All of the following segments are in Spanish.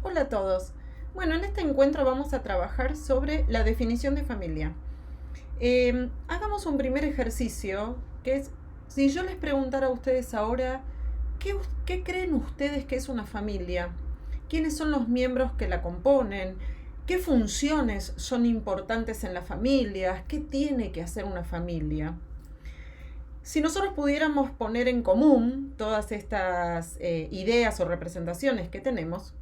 Hola a todos. Bueno, en este encuentro vamos a trabajar sobre la definición de familia. Hagamos un primer ejercicio, que es, si yo les preguntara a ustedes ahora, ¿qué creen ustedes que es una familia? ¿Quiénes son los miembros que la componen? ¿Qué funciones son importantes en la familia? ¿Qué tiene que hacer una familia? Si nosotros pudiéramos poner en común todas estas ideas o representaciones que tenemos,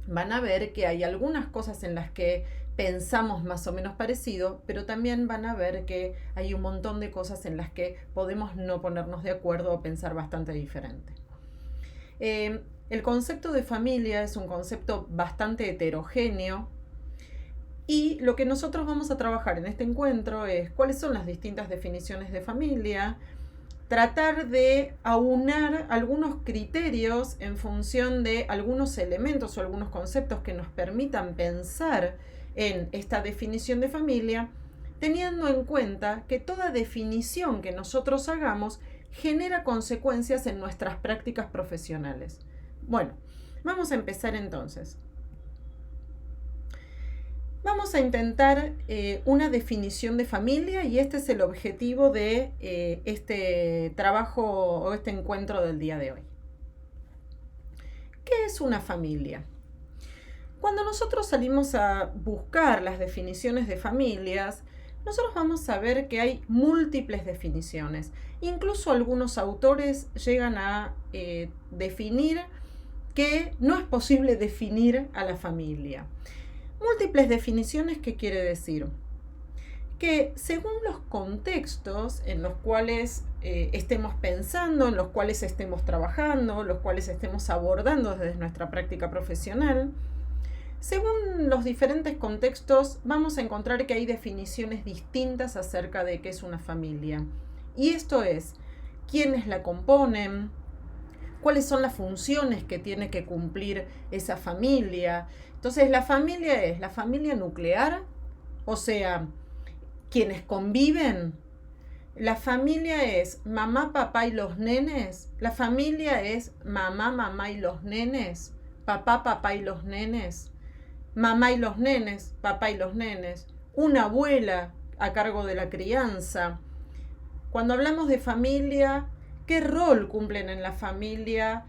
van a ver que hay algunas cosas en las que pensamos más o menos parecido, pero también van a ver que hay un montón de cosas en las que podemos no ponernos de acuerdo o pensar bastante diferente. El concepto de familia es un concepto bastante heterogéneo y lo que nosotros vamos a trabajar en este encuentro es cuáles son las distintas definiciones de familia, tratar de aunar algunos criterios en función de algunos elementos o algunos conceptos que nos permitan pensar en esta definición de familia, teniendo en cuenta que toda definición que nosotros hagamos genera consecuencias en nuestras prácticas profesionales. Bueno, vamos a empezar entonces. Vamos a intentar una definición de familia y este es el objetivo de este trabajo o este encuentro del día de hoy. ¿Qué es una familia? Cuando nosotros salimos a buscar las definiciones de familias, nosotros vamos a ver que hay múltiples definiciones. Incluso algunos autores llegan a definir que no es posible definir a la familia. Múltiples definiciones, ¿qué quiere decir? Que según los contextos en los cuales estemos pensando, en los cuales estemos trabajando, los cuales estemos abordando desde nuestra práctica profesional, según los diferentes contextos vamos a encontrar que hay definiciones distintas acerca de qué es una familia. Y esto es, quiénes la componen, cuáles son las funciones que tiene que cumplir esa familia. Entonces, la familia es la familia nuclear, o sea, quienes conviven. La familia es mamá, papá y los nenes. La familia es mamá, mamá y los nenes. Papá, papá y los nenes. Mamá y los nenes, papá y los nenes. Una abuela a cargo de la crianza. Cuando hablamos de familia, ¿qué rol cumplen en la familia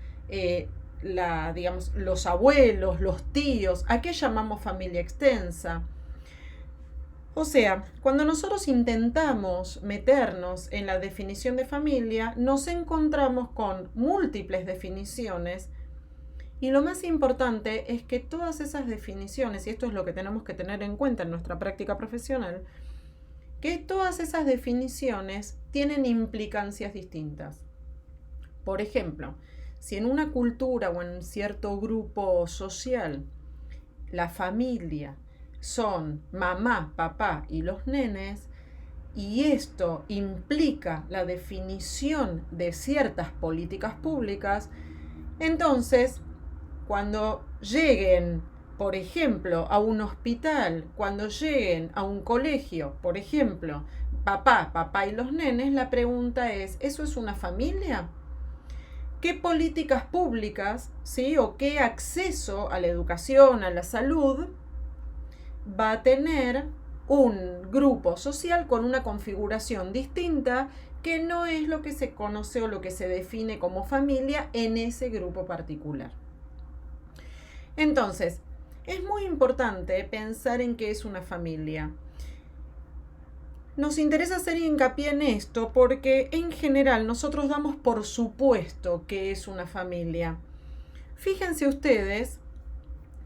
digamos, los abuelos, los tíos? ¿A qué llamamos familia extensa? O sea, cuando nosotros intentamos meternos en la definición de familia, nos encontramos con múltiples definiciones y lo más importante es que todas esas definiciones, y esto es lo que tenemos que tener en cuenta en nuestra práctica profesional, que todas esas definiciones tienen implicancias distintas. Por ejemplo, si en una cultura o en cierto grupo social la familia son mamá, papá y los nenes, y esto implica la definición de ciertas políticas públicas, entonces, cuando lleguen, por ejemplo, a un hospital, cuando lleguen a un colegio, por ejemplo, papá, papá y los nenes, la pregunta es, ¿eso es una familia? ¿Qué políticas públicas, sí, o qué acceso a la educación, a la salud va a tener un grupo social con una configuración distinta que no es lo que se conoce o lo que se define como familia en ese grupo particular? Entonces, es muy importante pensar en qué es una familia. Nos interesa hacer hincapié en esto porque en general nosotros damos por supuesto que es una familia. Fíjense ustedes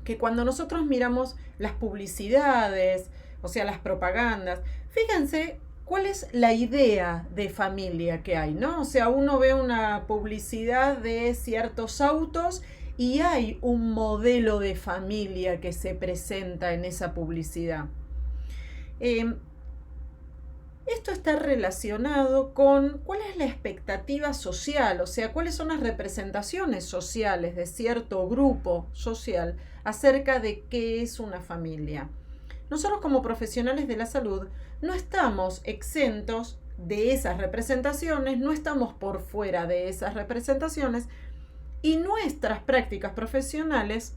que cuando nosotros miramos las publicidades, o sea, las propagandas, fíjense cuál es la idea de familia que hay, ¿no? O sea, uno ve una publicidad de ciertos autos y hay un modelo de familia que se presenta en esa publicidad. Esto está relacionado con cuál es la expectativa social, o sea, cuáles son las representaciones sociales de cierto grupo social acerca de qué es una familia. Nosotros como profesionales de la salud no estamos exentos de esas representaciones, no estamos por fuera de esas representaciones y nuestras prácticas profesionales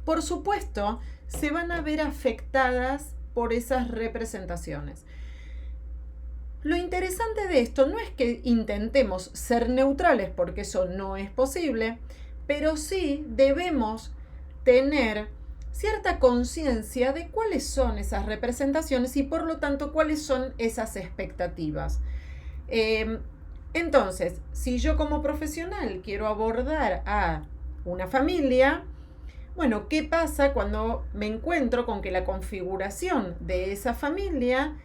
por supuesto, se van a ver afectadas por esas representaciones. Lo interesante de esto no es que intentemos ser neutrales, porque eso no es posible, pero sí debemos tener cierta conciencia de cuáles son esas representaciones y por lo tanto cuáles son esas expectativas. Entonces, si yo como profesional quiero abordar a una familia, bueno, ¿qué pasa cuando me encuentro con que la configuración de esa familia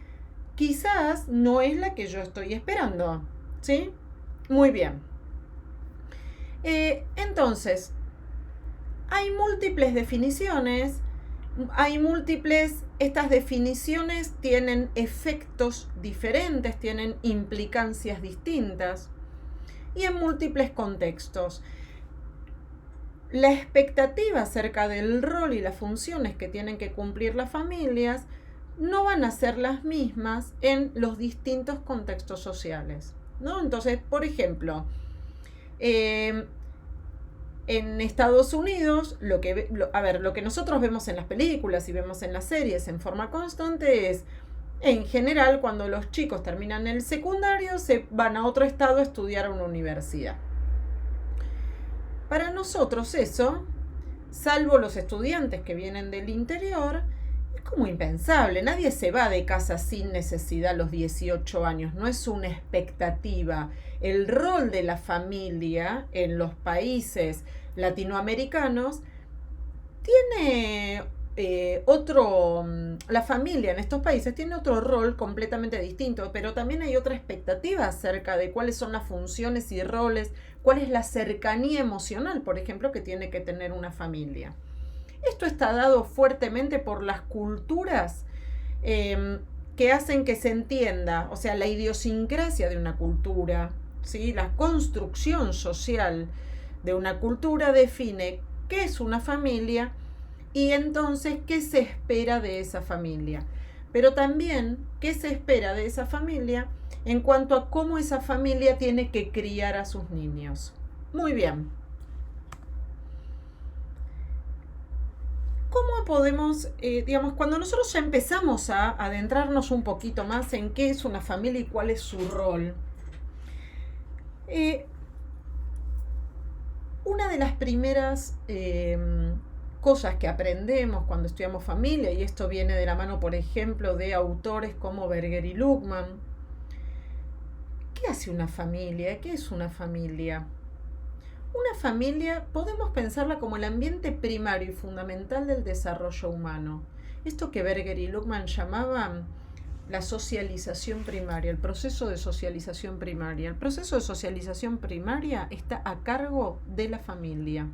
quizás no es la que yo estoy esperando? ¿Sí? Muy bien. Entonces, hay múltiples definiciones, estas definiciones tienen efectos diferentes, tienen implicancias distintas y en múltiples contextos. La expectativa acerca del rol y las funciones que tienen que cumplir las familias no van a ser las mismas en los distintos contextos sociales, ¿no? Entonces, por ejemplo, en Estados Unidos, lo que nosotros vemos en las películas y vemos en las series en forma constante es, en general, cuando los chicos terminan el secundario, se van a otro estado a estudiar a una universidad. Para nosotros eso, salvo los estudiantes que vienen del interior, es como impensable. Nadie se va de casa sin necesidad a los 18 años, no es una expectativa. El rol de la familia en los países latinoamericanos tiene la familia en estos países tiene otro rol completamente distinto, pero también hay otra expectativa acerca de cuáles son las funciones y roles, cuál es la cercanía emocional, por ejemplo, que tiene que tener una familia. Esto está dado fuertemente por las culturas que hacen que se entienda, o sea, la idiosincrasia de una cultura, ¿sí? La construcción social de una cultura define qué es una familia y entonces qué se espera de esa familia. Pero también qué se espera de esa familia en cuanto a cómo esa familia tiene que criar a sus niños. Muy bien. ¿Cómo podemos, cuando nosotros ya empezamos a adentrarnos un poquito más en qué es una familia y cuál es su rol? Una de las primeras cosas que aprendemos cuando estudiamos familia, y esto viene de la mano, por ejemplo, de autores como Berger y Luckman, ¿qué hace una familia? ¿Qué es una familia? Una familia podemos pensarla como el ambiente primario y fundamental del desarrollo humano. Esto que Berger y Luckman llamaban la socialización primaria, el proceso de socialización primaria. El proceso de socialización primaria está a cargo de la familia.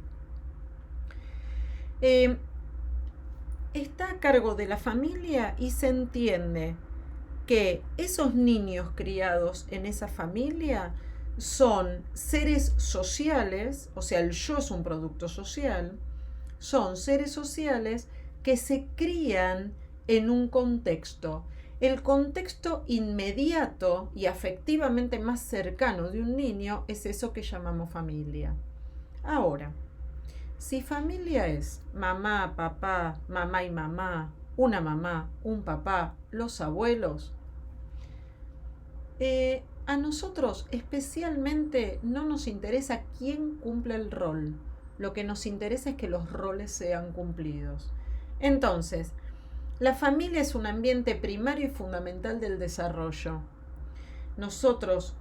Está a cargo de la familia y se entiende que esos niños criados en esa familia son seres sociales, o sea, el yo es un producto social, son seres sociales que se crían en un contexto. El contexto inmediato y afectivamente más cercano de un niño es eso que llamamos familia. Ahora, si familia es mamá, papá, mamá y mamá, una mamá, un papá, los abuelos, a nosotros especialmente no nos interesa quién cumple el rol. Lo que nos interesa es que los roles sean cumplidos. Entonces, la familia es un ambiente primario y fundamental del desarrollo. Nosotros,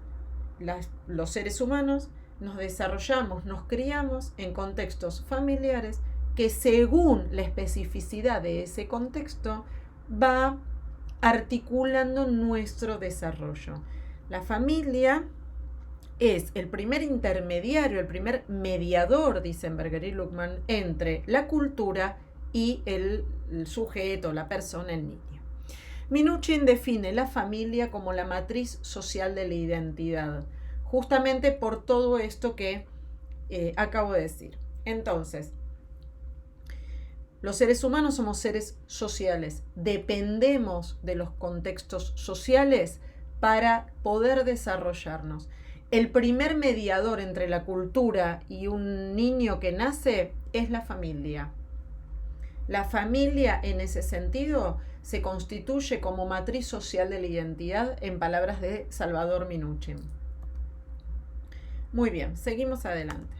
los seres humanos, nos desarrollamos, nos criamos en contextos familiares que según la especificidad de ese contexto va articulando nuestro desarrollo. La familia es el primer intermediario, el primer mediador, dicen Berger y Luckman, entre la cultura y el sujeto, la persona, el niño. Minuchin define la familia como la matriz social de la identidad, justamente por todo esto que acabo de decir. Entonces, los seres humanos somos seres sociales, dependemos de los contextos sociales para poder desarrollarnos. El primer mediador entre la cultura y un niño que nace es la familia. La familia, en ese sentido, se constituye como matriz social de la identidad, en palabras de Salvador Minuchin. Muy bien, seguimos adelante.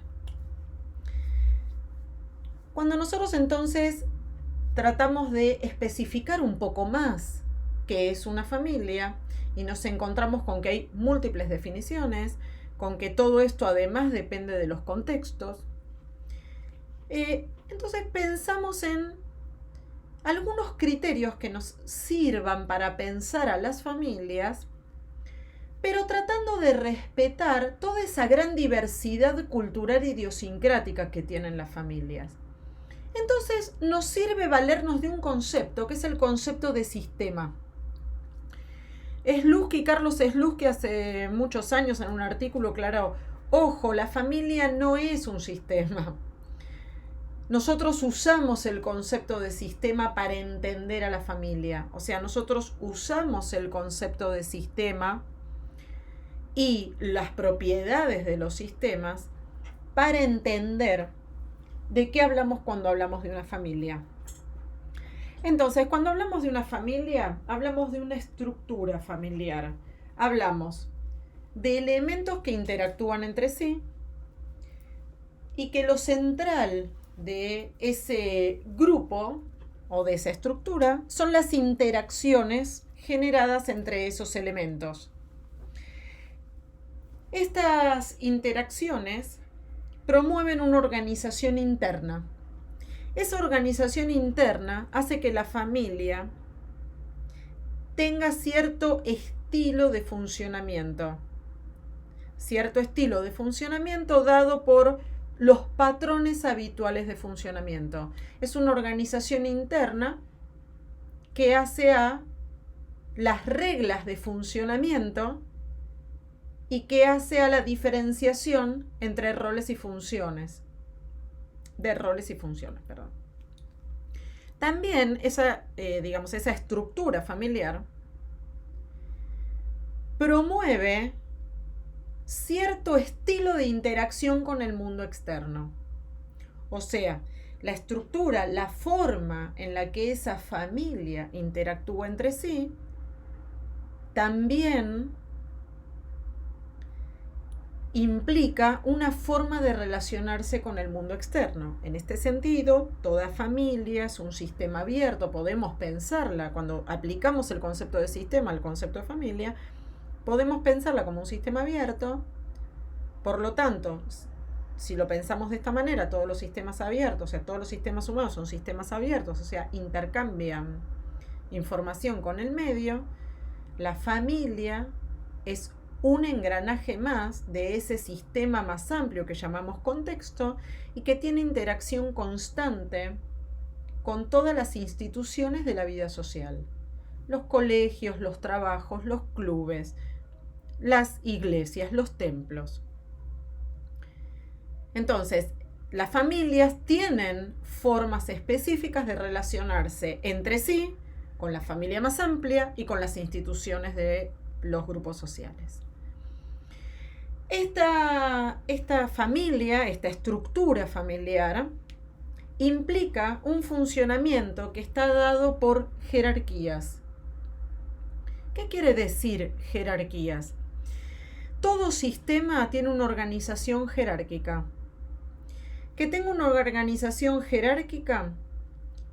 Cuando nosotros entonces tratamos de especificar un poco más qué es una familia y nos encontramos con que hay múltiples definiciones, con que todo esto además depende de los contextos, entonces pensamos en algunos criterios que nos sirvan para pensar a las familias, pero tratando de respetar toda esa gran diversidad cultural e idiosincrática que tienen las familias. Entonces nos sirve valernos de un concepto, que es el concepto de sistema. Carlos Slutsky, hace muchos años en un artículo aclaró, ojo, la familia no es un sistema. Nosotros usamos el concepto de sistema para entender a la familia. O sea, nosotros usamos el concepto de sistema y las propiedades de los sistemas para entender de qué hablamos cuando hablamos de una familia. Entonces, cuando hablamos de una familia, hablamos de una estructura familiar. Hablamos de elementos que interactúan entre sí y que lo central de ese grupo o de esa estructura son las interacciones generadas entre esos elementos. Estas interacciones promueven una organización interna. Esa organización interna hace que la familia tenga cierto estilo de funcionamiento. Cierto estilo de funcionamiento dado por los patrones habituales de funcionamiento. Es una organización interna que hace a las reglas de funcionamiento y que hace a la diferenciación entre roles y funciones. También esa estructura familiar promueve cierto estilo de interacción con el mundo externo. O sea, la estructura, la forma en la que esa familia interactúa entre sí, también implica una forma de relacionarse con el mundo externo. En este sentido, toda familia es un sistema abierto. Podemos pensarla, cuando aplicamos el concepto de sistema al concepto de familia, podemos pensarla como un sistema abierto. Por lo tanto, si lo pensamos de esta manera, todos los sistemas abiertos, o sea, todos los sistemas humanos son sistemas abiertos, o sea, intercambian información con el medio, la familia es un engranaje más de ese sistema más amplio que llamamos contexto y que tiene interacción constante con todas las instituciones de la vida social. Los colegios, los trabajos, los clubes, las iglesias, los templos. Entonces, las familias tienen formas específicas de relacionarse entre sí, con la familia más amplia y con las instituciones de los grupos sociales. Esta familia, esta estructura familiar, implica un funcionamiento que está dado por jerarquías. ¿Qué quiere decir jerarquías? Todo sistema tiene una organización jerárquica. Que tenga una organización jerárquica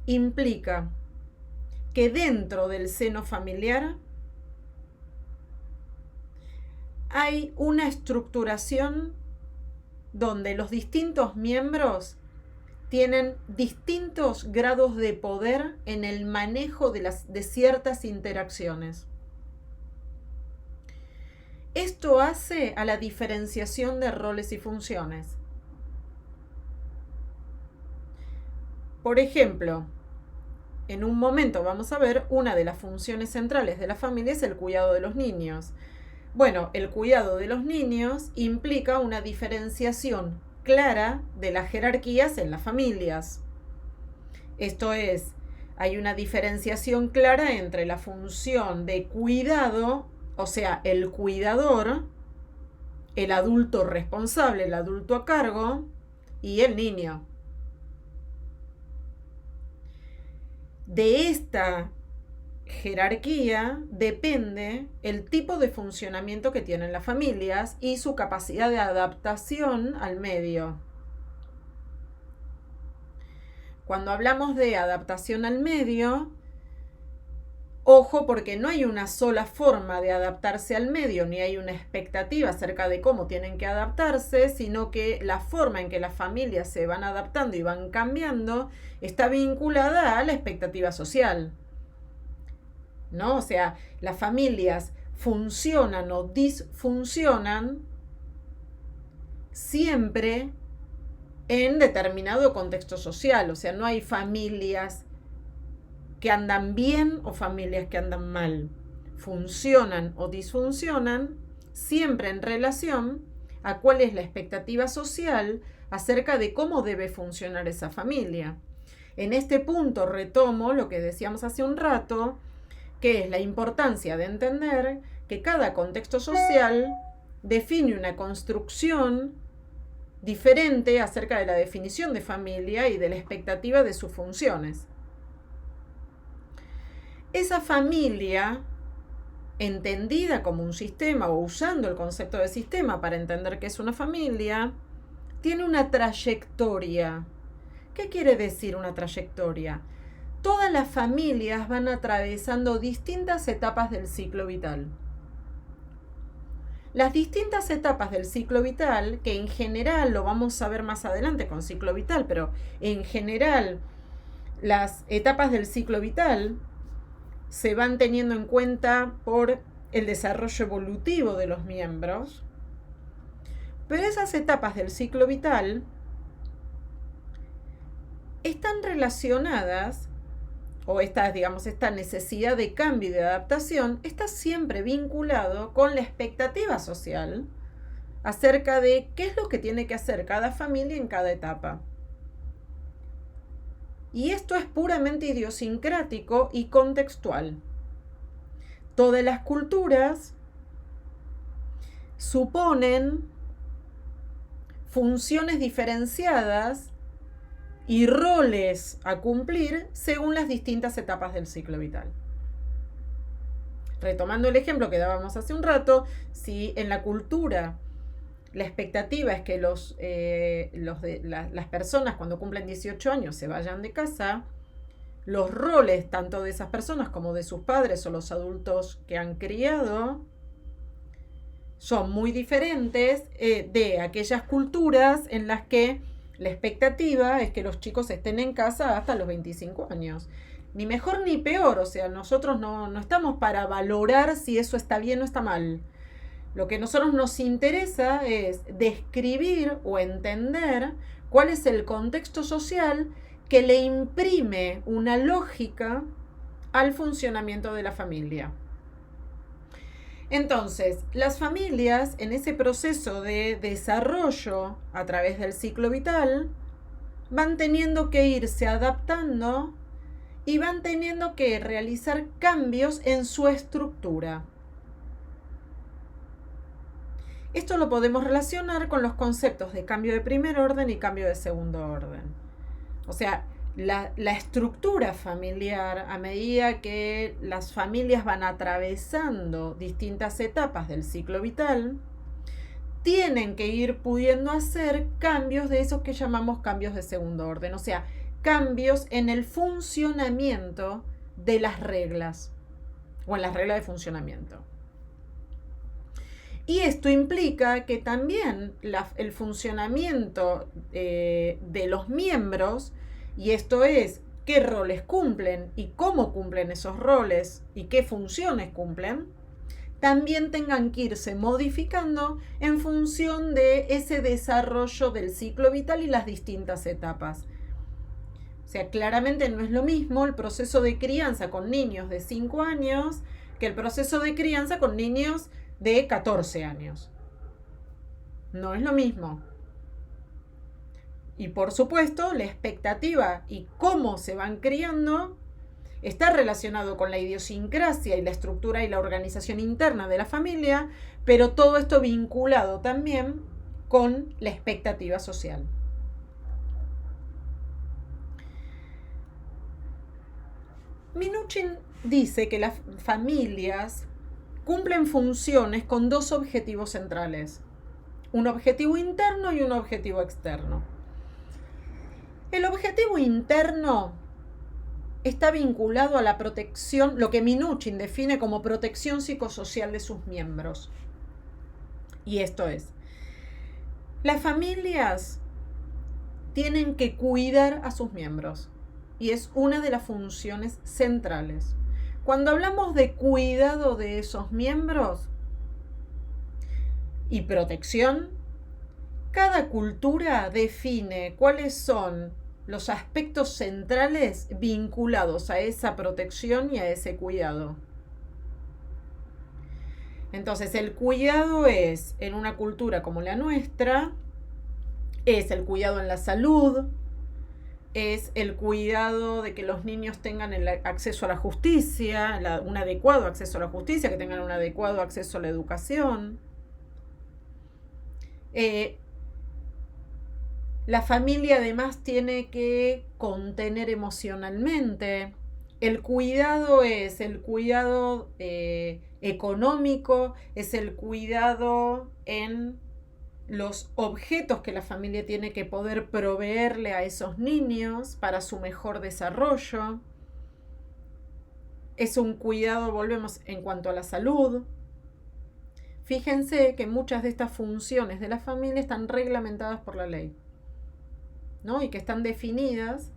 implica que dentro del seno familiar hay una estructuración donde los distintos miembros tienen distintos grados de poder en el manejo de ciertas interacciones. Esto hace a la diferenciación de roles y funciones. Por ejemplo, en un momento vamos a ver una de las funciones centrales de la familia es el cuidado de los niños. Bueno, el cuidado de los niños implica una diferenciación clara de las jerarquías en las familias. Esto es, hay una diferenciación clara entre la función de cuidado, o sea, el cuidador, el adulto responsable, el adulto a cargo, y el niño. De esta jerarquía depende el tipo de funcionamiento que tienen las familias y su capacidad de adaptación al medio. Cuando hablamos de adaptación al medio, ojo, porque no hay una sola forma de adaptarse al medio, ni hay una expectativa acerca de cómo tienen que adaptarse, sino que la forma en que las familias se van adaptando y van cambiando está vinculada a la expectativa social, ¿no? O sea, las familias funcionan o disfuncionan siempre en determinado contexto social. O sea, no hay familias que andan bien o familias que andan mal. Funcionan o disfuncionan siempre en relación a cuál es la expectativa social acerca de cómo debe funcionar esa familia. En este punto retomo lo que decíamos hace un rato, que es la importancia de entender que cada contexto social define una construcción diferente acerca de la definición de familia y de la expectativa de sus funciones. Esa familia, entendida como un sistema o usando el concepto de sistema para entender qué es una familia, tiene una trayectoria. ¿Qué quiere decir una trayectoria? Todas las familias van atravesando distintas etapas del ciclo vital. Las distintas etapas del ciclo vital, que en general lo vamos a ver más adelante con ciclo vital, pero en general las etapas del ciclo vital se van teniendo en cuenta por el desarrollo evolutivo de los miembros, pero esas etapas del ciclo vital están relacionadas, o esta necesidad de cambio y de adaptación está siempre vinculado con la expectativa social acerca de qué es lo que tiene que hacer cada familia en cada etapa. Y esto es puramente idiosincrático y contextual. Todas las culturas suponen funciones diferenciadas y roles a cumplir según las distintas etapas del ciclo vital. Retomando el ejemplo que dábamos hace un rato, si en la cultura la expectativa es que las personas cuando cumplen 18 años se vayan de casa, los roles tanto de esas personas como de sus padres o los adultos que han criado son muy diferentes de aquellas culturas en las que la expectativa es que los chicos estén en casa hasta los 25 años. Ni mejor ni peor, o sea, nosotros no estamos para valorar si eso está bien o está mal. Lo que a nosotros nos interesa es describir o entender cuál es el contexto social que le imprime una lógica al funcionamiento de la familia. Entonces, las familias en ese proceso de desarrollo a través del ciclo vital van teniendo que irse adaptando y van teniendo que realizar cambios en su estructura. Esto lo podemos relacionar con los conceptos de cambio de primer orden y cambio de segundo orden. O sea, la estructura familiar, a medida que las familias van atravesando distintas etapas del ciclo vital, tienen que ir pudiendo hacer cambios de esos que llamamos cambios de segundo orden, o sea, cambios en el funcionamiento de las reglas o en las reglas de funcionamiento. Y esto implica que también el funcionamiento de los miembros, y esto es qué roles cumplen y cómo cumplen esos roles y qué funciones cumplen, también tengan que irse modificando en función de ese desarrollo del ciclo vital y las distintas etapas. O sea, claramente no es lo mismo el proceso de crianza con niños de 5 años que el proceso de crianza con niños de 14 años. No es lo mismo. Y por supuesto, la expectativa y cómo se van criando está relacionado con la idiosincrasia y la estructura y la organización interna de la familia, pero todo esto vinculado también con la expectativa social. Minuchin dice que las familias cumplen funciones con dos objetivos centrales, un objetivo interno y un objetivo externo. El objetivo interno está vinculado a la protección, lo que Minuchin define como protección psicosocial de sus miembros. Y esto es, las familias tienen que cuidar a sus miembros y es una de las funciones centrales. Cuando hablamos de cuidado de esos miembros y protección, cada cultura define cuáles son los aspectos centrales vinculados a esa protección y a ese cuidado. Entonces, el cuidado es, en una cultura como la nuestra, es el cuidado en la salud, es el cuidado de que los niños tengan el acceso a la justicia, un adecuado acceso a la justicia, que tengan un adecuado acceso a la educación. La familia además tiene que contener emocionalmente. El cuidado es el cuidado económico, es el cuidado en los objetos que la familia tiene que poder proveerle a esos niños para su mejor desarrollo. Es un cuidado, volvemos, en cuanto a la salud. Fíjense que muchas de estas funciones de la familia están reglamentadas por la ley, ¿no? Y que están definidas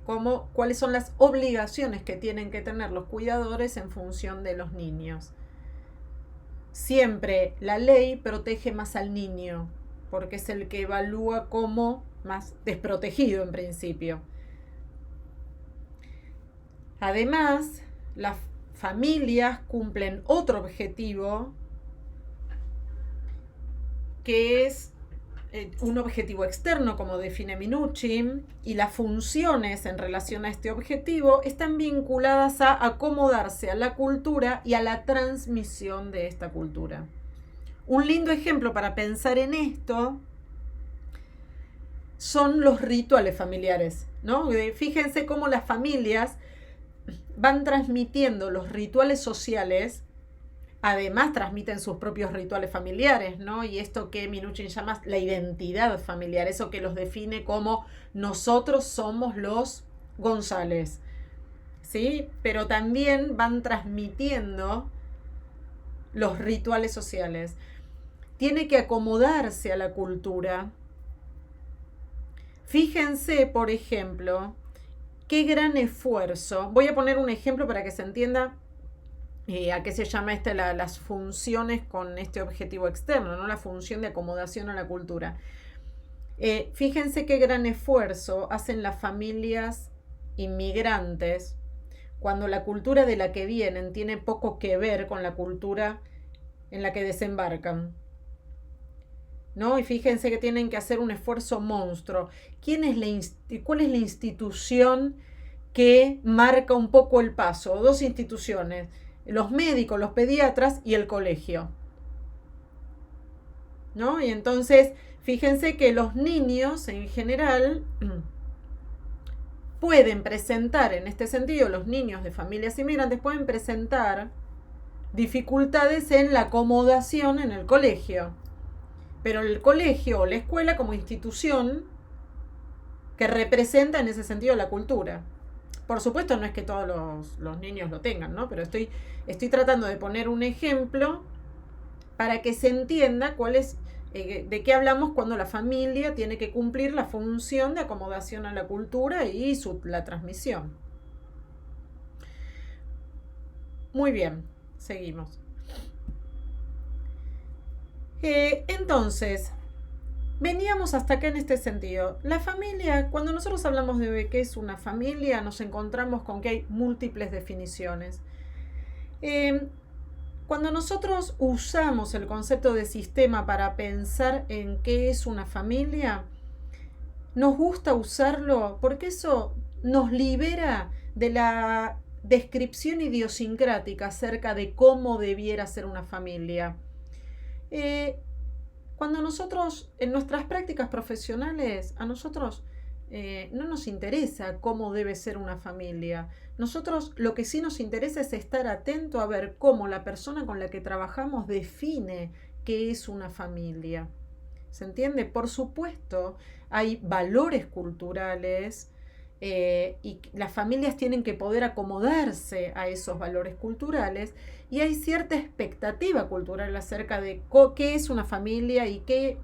como cuáles son las obligaciones que tienen que tener los cuidadores en función de los niños. Siempre la ley protege más al niño, porque es el que evalúa como más desprotegido en principio. Además, las familias cumplen otro objetivo, que es un objetivo externo, como define Minuchin, y las funciones en relación a este objetivo están vinculadas a acomodarse a la cultura y a la transmisión de esta cultura. Un lindo ejemplo para pensar en esto son los rituales familiares, ¿no? Fíjense cómo las familias van transmitiendo los rituales sociales. Además transmiten sus propios rituales familiares, ¿no? Y esto que Minuchin llama la identidad familiar, eso que los define como nosotros somos los González, ¿sí? Pero también van transmitiendo los rituales sociales. Tiene que acomodarse a la cultura. Fíjense, por ejemplo, qué gran esfuerzo. Voy a poner un ejemplo para que se entienda a qué se llama las funciones con este objetivo externo, ¿no? La función de acomodación a la cultura. Fíjense qué gran esfuerzo hacen las familias inmigrantes cuando la cultura de la que vienen tiene poco que ver con la cultura en la que desembarcan, ¿no? Y fíjense que tienen que hacer un esfuerzo monstruo. ¿Cuál es la institución que marca un poco el paso? Dos instituciones: los médicos, los pediatras y el colegio, ¿no? Y entonces, fíjense que los niños en general pueden presentar, en este sentido, los niños de familias inmigrantes pueden presentar dificultades en la acomodación en el colegio. Pero el colegio o la escuela como institución que representa en ese sentido la cultura. Por supuesto no es que todos los niños lo tengan, ¿no? Pero estoy tratando de poner un ejemplo para que se entienda de qué hablamos cuando la familia tiene que cumplir la función de acomodación a la cultura y la transmisión. Muy bien, seguimos. Entonces, veníamos hasta acá en este sentido. La familia, cuando nosotros hablamos de qué es una familia, nos encontramos con que hay múltiples definiciones. Cuando nosotros usamos el concepto de sistema para pensar en qué es una familia, nos gusta usarlo porque eso nos libera de la descripción idiosincrática acerca de cómo debiera ser una familia. Cuando nosotros, en nuestras prácticas profesionales, a nosotros no nos interesa cómo debe ser una familia. Nosotros lo que sí nos interesa es estar atento a ver cómo la persona con la que trabajamos define qué es una familia. ¿Se entiende? Por supuesto, hay valores culturales y las familias tienen que poder acomodarse a esos valores culturales y hay cierta expectativa cultural acerca de qué es una familia y qué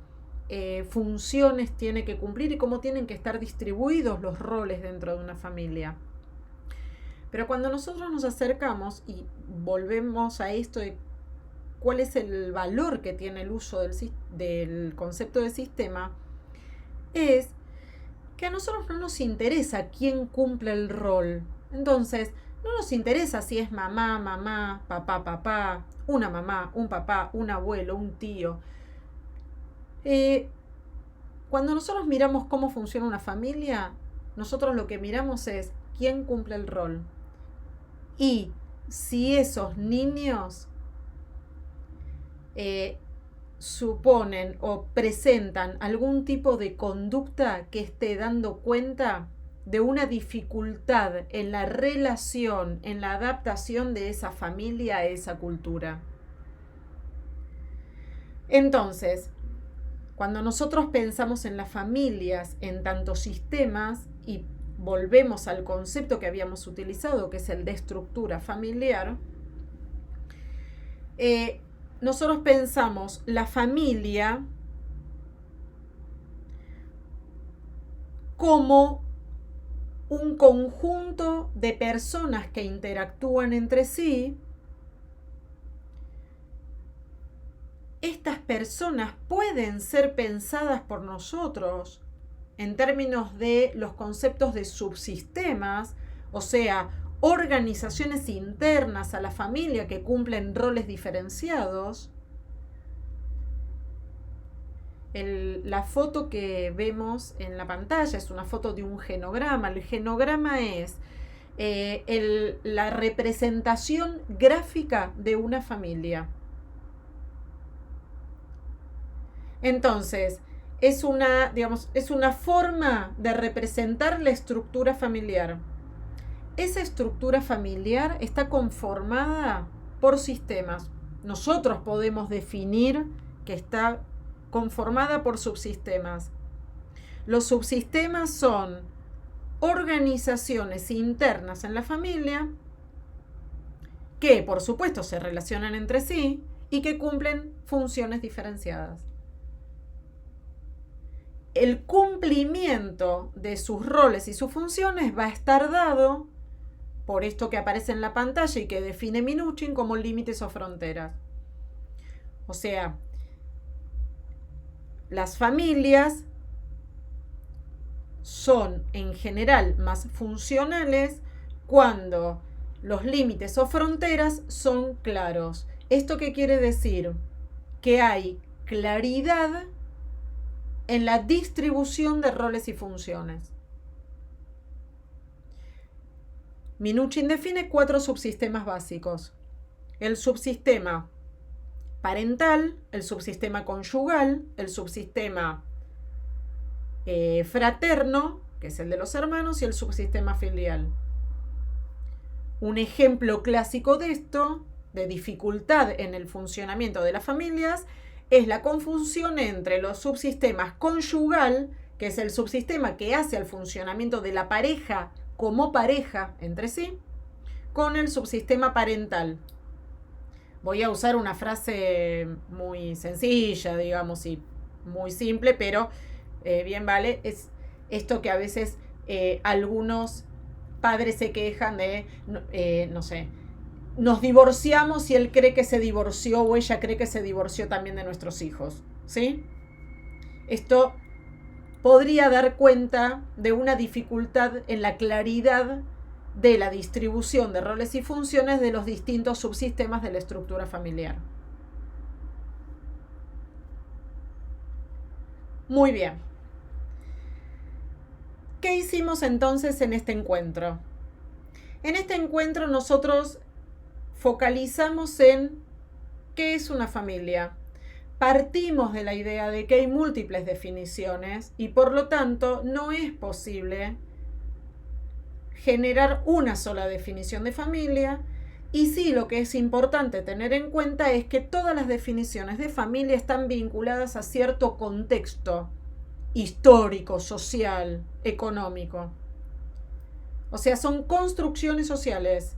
funciones tiene que cumplir y cómo tienen que estar distribuidos los roles dentro de una familia. Pero cuando nosotros nos acercamos y volvemos a esto de cuál es el valor que tiene el uso del concepto de sistema, es que a nosotros no nos interesa quién cumple el rol. Entonces, no nos interesa si es mamá, mamá, papá, papá, una mamá, un papá, un abuelo, un tío. Cuando nosotros miramos cómo funciona una familia, nosotros lo que miramos es quién cumple el rol. Y si esos niños suponen o presentan algún tipo de conducta que esté dando cuenta de una dificultad en la relación, en la adaptación de esa familia a esa cultura. Entonces, cuando nosotros pensamos en las familias en tantos sistemas y volvemos al concepto que habíamos utilizado, que es el de estructura familiar, nosotros pensamos la familia como un conjunto de personas que interactúan entre sí. Estas personas pueden ser pensadas por nosotros en términos de los conceptos de subsistemas, o sea, organizaciones internas a la familia que cumplen roles diferenciados. La foto que vemos en la pantalla es una foto de un genograma. El genograma es la representación gráfica de una familia. Entonces, es una forma de representar la estructura familiar. Esa estructura familiar está conformada por sistemas. Nosotros podemos definir que está conformada por subsistemas. Los subsistemas son organizaciones internas en la familia que, por supuesto, se relacionan entre sí y que cumplen funciones diferenciadas. El cumplimiento de sus roles y sus funciones va a estar dado por esto que aparece en la pantalla y que define Minuchin como límites o fronteras. O sea, las familias son en general más funcionales cuando los límites o fronteras son claros. ¿Esto qué quiere decir? Que hay claridad en la distribución de roles y funciones. Minuchin define 4 subsistemas básicos. El subsistema parental, el subsistema conyugal, el subsistema fraterno, que es el de los hermanos, y el subsistema filial. Un ejemplo clásico de esto, de dificultad en el funcionamiento de las familias, es la confusión entre los subsistemas conyugal, que es el subsistema que hace al funcionamiento de la pareja como pareja entre sí, con el subsistema parental. Voy a usar una frase muy sencilla, digamos, y muy simple, pero bien vale, es esto que a veces algunos padres se quejan de, no sé, nos divorciamos y él cree que se divorció o ella cree que se divorció también de nuestros hijos, ¿sí? Esto podría dar cuenta de una dificultad en la claridad de la distribución de roles y funciones de los distintos subsistemas de la estructura familiar. Muy bien. ¿Qué hicimos entonces en este encuentro? En este encuentro nosotros focalizamos en qué es una familia. Partimos de la idea de que hay múltiples definiciones y por lo tanto no es posible generar una sola definición de familia. Y sí, lo que es importante tener en cuenta es que todas las definiciones de familia están vinculadas a cierto contexto histórico, social, económico. O sea, son construcciones sociales,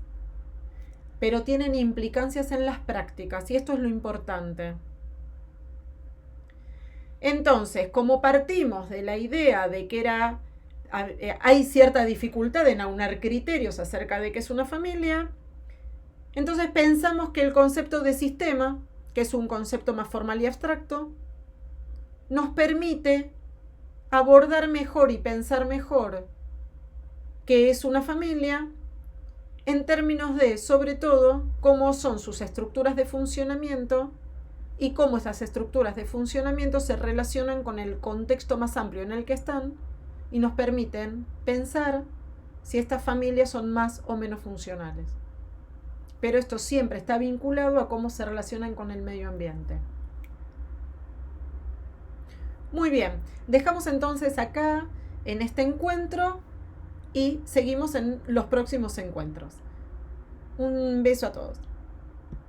pero tienen implicancias en las prácticas y esto es lo importante. Entonces, como partimos de la idea de que hay cierta dificultad en aunar criterios acerca de qué es una familia, entonces pensamos que el concepto de sistema, que es un concepto más formal y abstracto, nos permite abordar mejor y pensar mejor qué es una familia en términos de, sobre todo, cómo son sus estructuras de funcionamiento y cómo esas estructuras de funcionamiento se relacionan con el contexto más amplio en el que están y nos permiten pensar si estas familias son más o menos funcionales. Pero esto siempre está vinculado a cómo se relacionan con el medio ambiente. Muy bien, dejamos entonces acá en este encuentro y seguimos en los próximos encuentros. Un beso a todos.